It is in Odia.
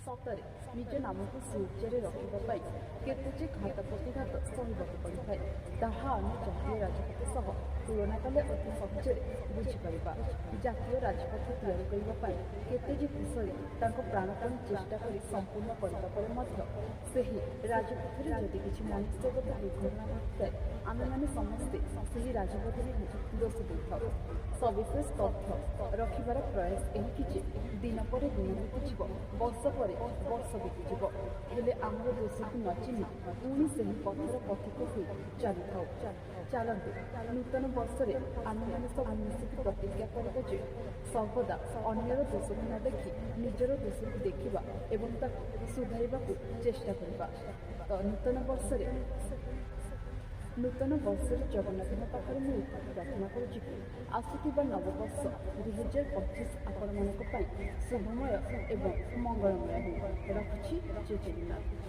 ସତରେ ନିଜ ନାମକୁ ସୂର୍ଯ୍ୟରେ ରଖିବା ପାଇଁ କେତେ ଯେ ଘାତ ପ୍ରତିଘାତ ସହିବାକୁ ପଡ଼ିଥାଏ ତାହା ଆମେ ଜାତୀୟ ରାଜପଥ ସହ ତୁଳନା କଲେ ଅତି ସହଜରେ ବୁଝିପାରିବା। ଜାତୀୟ ରାଜପଥ ତିଆରି କରିବା ପାଇଁ କେତେ ଯେ କୁଶଳୀ ତାଙ୍କ ପ୍ରାଣପଣେ ଚେଷ୍ଟା କରି ସମ୍ପୂର୍ଣ୍ଣ କରିବା ପରେ ମଧ୍ୟ ସେହି ରାଜପଥରେ ଯଦି କିଛି ମନୁଷ୍ୟଗତ ଦୁର୍ଘଟଣା ଘଟିଥାଏ ଆମେମାନେ ସମସ୍ତେ ସେହି ରାଜପଥରେ ଦୋଷ ଦେଇଥାଉ। ସବିଶେଷ ତଥ୍ୟ ରଖିବାର ପ୍ରୟାସ ଏହିକି ଯେ ଦିନ ପରେ ଦିନ ବିତିଯିବ, ବର୍ଷ ପରେ ବର୍ଷ ବିତିଯିବ, ହେଲେ ଆମର ଦୋଷକୁ ନ ଚିହ୍ନି ପୁଣି ସେହି ପଥର ପଥିକ ହୋଇ ଚାଲିଥାଉ। ଚାଲନ୍ତୁ ନୂତନ ବର୍ଷରେ ଆମେମାନେ ସବୁ ମିଶିକି ପ୍ରତିଜ୍ଞା କରିବା ଯେ ସର୍ବଦା ଅନ୍ୟର ଦୋଷକୁ ନ ଦେଖି ନିଜର ଦୋଷକୁ ଦେଖିବା ଏବଂ ତାକୁ ସୁଧାରିବାକୁ ଚେଷ୍ଟା କରିବା। ତ ନୂତନ ବର୍ଷରେ ଜଗନ୍ନାଥଙ୍କ ପାଖରେ ମୁଁ ପ୍ରାର୍ଥନା କରୁଛି କି ଆସୁଥିବା ନବବର୍ଷ 2025 ଆପଣମାନଙ୍କ ପାଇଁ ଶୁଭମୟ ଏବଂ ମଙ୍ଗଳମୟ ହେଉ। ରଖୁଛି ଜୟ ଜଗନ୍ନାଥ।